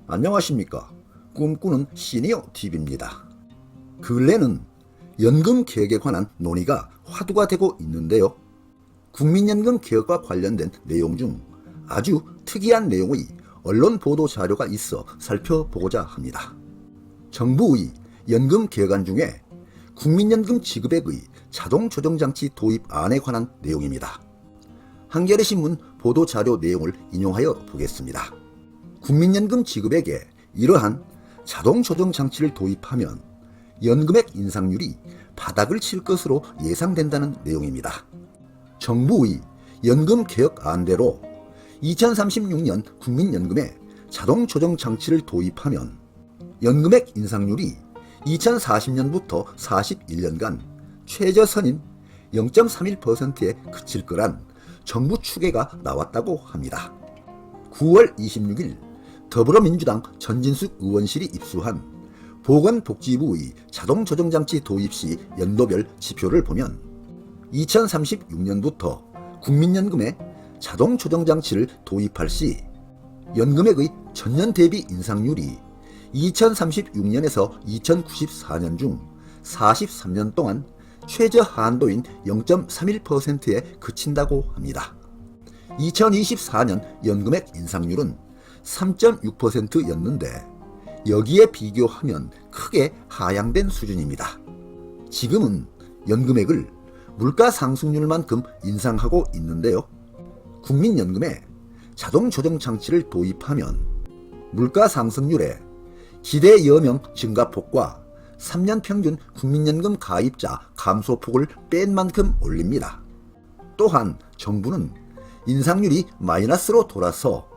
안녕하십니까. 꿈꾸는 시니어TV입니다. 근래는 연금 개혁에 관한 논의가 화두가 되고 있는데요. 국민연금 개혁과 관련된 내용 중 아주 특이한 내용의 언론 보도 자료가 있어 살펴보고자 합니다. 정부의 연금 개혁안 중에 국민연금 지급액의 자동 조정장치 도입안에 관한 내용입니다. 한겨레신문 보도 자료 내용을 인용하여 보겠습니다. 국민연금 지급액에 이러한 자동 조정 장치를 도입하면 연금액 인상률이 바닥을 칠 것으로 예상된다는 내용입니다. 정부의 연금 개혁안대로 2036년 국민연금에 자동 조정 장치를 도입하면 연금액 인상률이 2040년부터 41년간 최저선인 0.31%에 그칠 거란 정부 추계가 나왔다고 합니다. 9월 26일 더불어민주당 전진숙 의원실이 입수한 보건복지부의 자동조정장치 도입 시 연도별 지표를 보면 2036년부터 국민연금에 자동조정장치를 도입할 시 연금액의 전년 대비 인상률이 2036년에서 2094년 중 43년 동안 최저 한도인 0.31%에 그친다고 합니다. 2024년 연금액 인상률은 3.6%였는데 여기에 비교하면 크게 하향된 수준입니다. 지금은 연금액을 물가 상승률만큼 인상하고 있는데요. 국민연금에 자동 조정 장치를 도입하면 물가 상승률에 기대 여명 증가폭과 3년 평균 국민연금 가입자 감소폭을 뺀 만큼 올립니다. 또한 정부는 인상률이 마이너스로 돌아서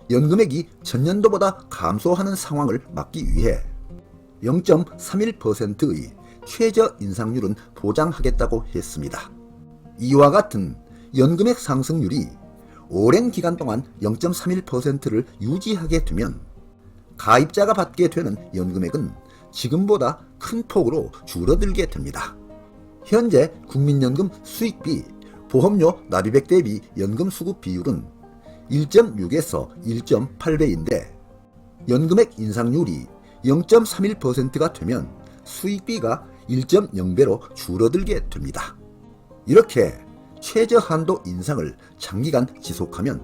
연금액이 전년도보다 감소하는 상황을 막기 위해 0.31%의 최저 인상률은 보장하겠다고 했습니다. 이와 같은 연금액 상승률이 오랜 기간 동안 0.31%를 유지하게 되면 가입자가 받게 되는 연금액은 지금보다 큰 폭으로 줄어들게 됩니다. 현재 국민연금 수익비, 보험료 납입액 대비 연금 수급 비율은 1.6에서 1.8배인데 연금액 인상률이 0.31%가 되면 수익비가 1.0배로 줄어들게 됩니다. 이렇게 최저 한도 인상을 장기간 지속하면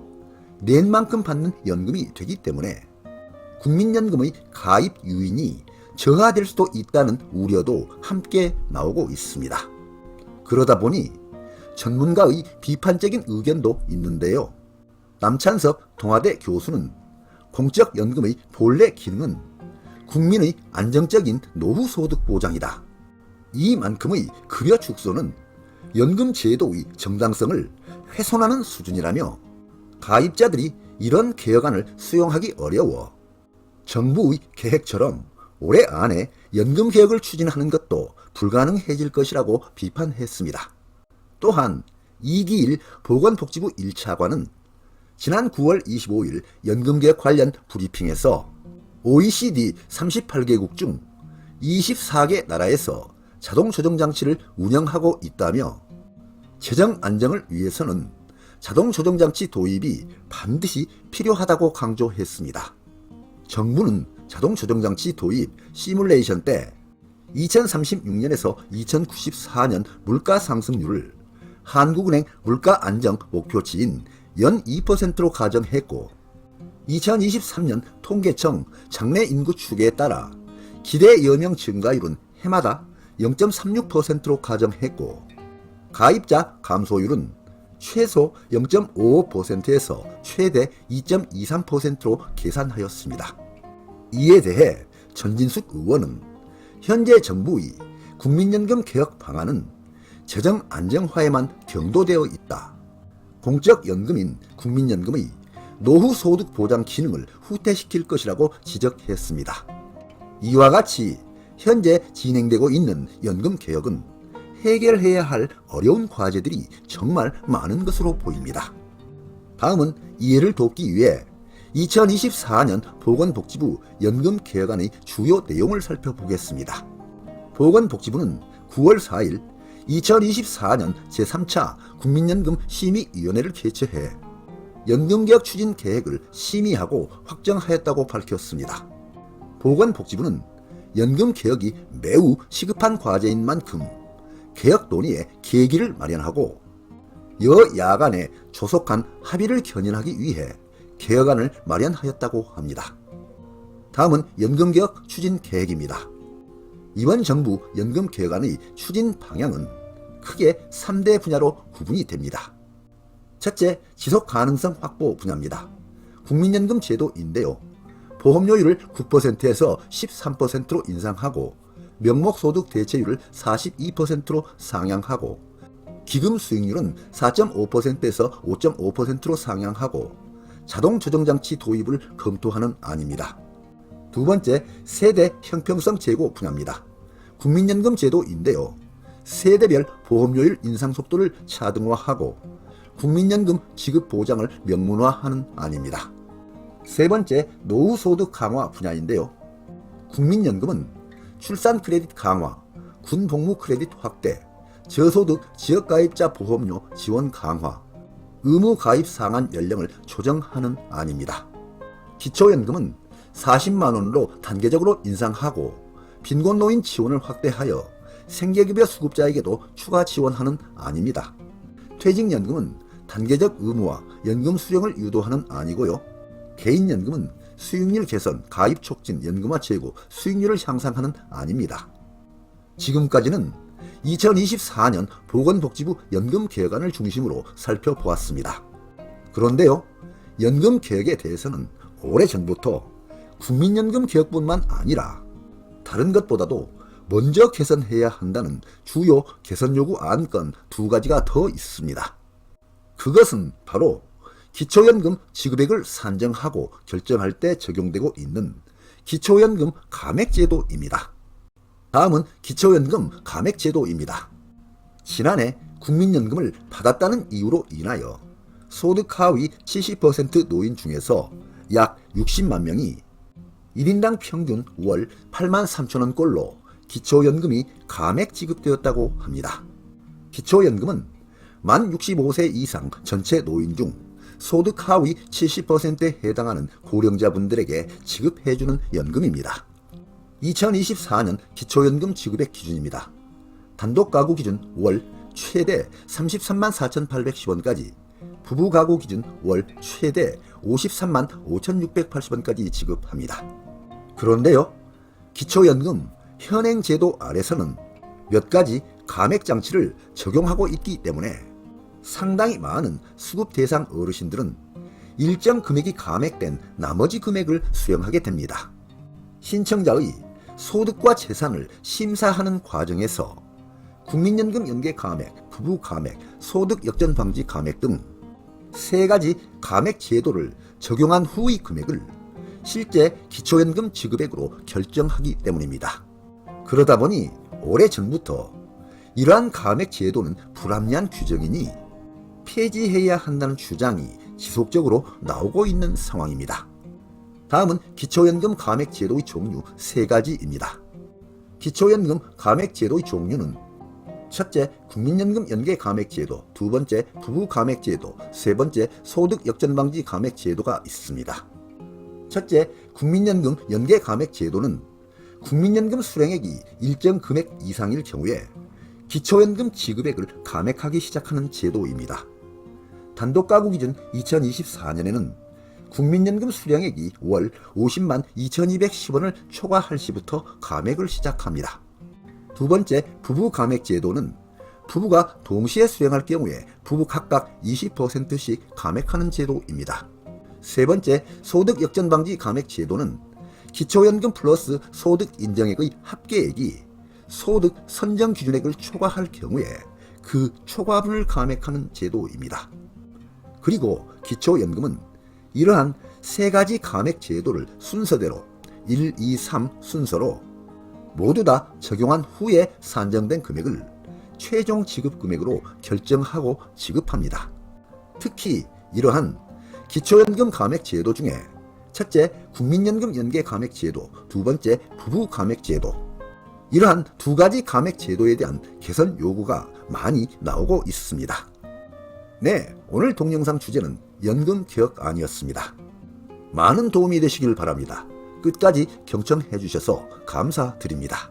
낸 만큼 받는 연금이 되기 때문에 국민연금의 가입 유인이 저하될 수도 있다는 우려도 함께 나오고 있습니다. 그러다 보니 전문가의 비판적인 의견도 있는데요. 남찬석 동아대 교수는 공적연금의 본래 기능은 국민의 안정적인 노후소득 보장이다. 이만큼의 급여 축소는 연금 제도의 정당성을 훼손하는 수준이라며 가입자들이 이런 개혁안을 수용하기 어려워 정부의 계획처럼 올해 안에 연금 개혁을 추진하는 것도 불가능해질 것이라고 비판했습니다. 또한 이기일 보건복지부 1차관은 지난 9월 25일 연금개혁 관련 브리핑에서 OECD 38개국 중 24개 나라에서 자동조정장치를 운영하고 있다며 재정 안정을 위해서는 자동조정장치 도입이 반드시 필요하다고 강조했습니다. 정부는 자동조정장치 도입 시뮬레이션 때 2036년에서 2094년 물가 상승률을 한국은행 물가안정 목표치인 연 2%로 가정했고 2023년 통계청 장래 인구 추계에 따라 기대 여명 증가율은 해마다 0.36%로 가정했고 가입자 감소율은 최소 0.55%에서 최대 2.23%로 계산하였습니다. 이에 대해 전진숙 의원은 현재 정부의 국민연금 개혁 방안은 재정 안정화에만 경도되어 있다. 공적연금인 국민연금의 노후소득 보장 기능을 후퇴시킬 것이라고 지적했습니다. 이와 같이 현재 진행되고 있는 연금 개혁은 해결해야 할 어려운 과제들이 정말 많은 것으로 보입니다. 다음은 이해를 돕기 위해 2024년 보건복지부 연금 개혁안의 주요 내용을 살펴보겠습니다. 보건복지부는 9월 4일 2024년 제3차 국민연금 심의위원회를 개최해 연금개혁 추진 계획을 심의하고 확정하였다고 밝혔습니다. 보건복지부는 연금개혁이 매우 시급한 과제인 만큼 개혁 논의의 계기를 마련하고 여야 간의 조속한 합의를 견인하기 위해 개혁안을 마련하였다고 합니다. 다음은 연금개혁 추진 계획입니다. 이번 정부 연금개혁안의 추진 방향은 크게 3대 분야로 구분이 됩니다. 첫째, 지속가능성 확보 분야입니다. 국민연금 제도인데요. 보험료율을 9%에서 13%로 인상하고 명목소득 대체율을 42%로 상향하고 기금 수익률은 4.5%에서 5.5%로 상향하고 자동 조정장치 도입을 검토하는 안입니다. 두 번째, 세대 형평성 제고 분야입니다. 국민연금 제도인데요. 세대별 보험료율 인상 속도를 차등화하고 국민연금 지급 보장을 명문화하는 안입니다. 세 번째, 노후소득 강화 분야인데요. 국민연금은 출산 크레딧 강화, 군복무 크레딧 확대, 저소득 지역가입자 보험료 지원 강화, 의무가입 상한 연령을 조정하는 안입니다. 기초연금은 40만원으로 단계적으로 인상하고 빈곤노인 지원을 확대하여 생계급여 수급자에게도 추가 지원하는 안입니다. 퇴직연금은 단계적 의무화, 연금 수령을 유도하는 안이고요. 개인연금은 수익률 개선, 가입 촉진, 연금화 제고, 수익률을 향상하는 안입니다. 지금까지는 2024년 보건복지부 연금개혁안을 중심으로 살펴보았습니다. 그런데요, 연금개혁에 대해서는 오래전부터 국민연금 개혁뿐만 아니라 다른 것보다도 먼저 개선해야 한다는 주요 개선 요구 안건 2가지가 더 있습니다. 그것은 바로 기초연금 지급액을 산정하고 결정할 때 적용되고 있는 기초연금 감액제도입니다. 다음은 기초연금 감액제도입니다. 지난해 국민연금을 받았다는 이유로 인하여 소득 하위 70% 노인 중에서 약 60만 명이 1인당 평균 월 83,000원꼴로 기초연금이 감액 지급되었다고 합니다. 기초연금은 만 65세 이상 전체 노인 중 소득 하위 70%에 해당하는 고령자분들에게 지급해주는 연금입니다. 2024년 기초연금 지급액 기준입니다. 단독가구 기준 월 최대 33만 4,810원까지, 부부가구 기준 월 최대 53만 5,680원까지 지급합니다. 그런데요, 기초연금 현행 제도 아래서는 몇 가지 감액 장치를 적용하고 있기 때문에 상당히 많은 수급 대상 어르신들은 일정 금액이 감액된 나머지 금액을 수령하게 됩니다. 신청자의 소득과 재산을 심사하는 과정에서 국민연금 연계 감액, 부부 감액, 소득 역전 방지 감액 등 3가지 감액 제도를 적용한 후의 금액을 실제 기초연금 지급액으로 결정하기 때문입니다. 그러다 보니 오래전부터 이러한 감액 제도는 불합리한 규정이니 폐지해야 한다는 주장이 지속적으로 나오고 있는 상황입니다. 다음은 기초연금 감액 제도의 종류 3가지입니다. 기초연금 감액 제도의 종류는 첫째, 국민연금 연계 감액 제도, 두 번째, 부부 감액 제도, 세 번째, 소득 역전 방지 감액 제도가 있습니다. 첫째, 국민연금 연계 감액 제도는 국민연금 수령액이 일정 금액 이상일 경우에 기초연금 지급액을 감액하기 시작하는 제도입니다. 단독가구 기준 2024년에는 국민연금 수령액이 월 50만 2,210원을 초과할 시부터 감액을 시작합니다. 두 번째, 부부 감액 제도는 부부가 동시에 수령할 경우에 부부 각각 20%씩 감액하는 제도입니다. 세 번째, 소득 역전 방지 감액 제도는 기초연금 플러스 소득 인정액의 합계액이 소득 선정 기준액을 초과할 경우에 그 초과분을 감액하는 제도입니다. 그리고 기초연금은 이러한 3가지 감액 제도를 순서대로 1, 2, 3 순서로 모두 다 적용한 후에 산정된 금액을 최종 지급 금액으로 결정하고 지급합니다. 특히 이러한 기초연금 감액 제도 중에 첫째, 국민연금 연계 감액 제도, 두 번째, 부부 감액 제도, 이러한 2가지 감액 제도에 대한 개선 요구가 많이 나오고 있습니다. 네, 오늘 동영상 주제는 연금개혁안이었습니다. 많은 도움이 되시길 바랍니다. 끝까지 경청해 주셔서 감사드립니다.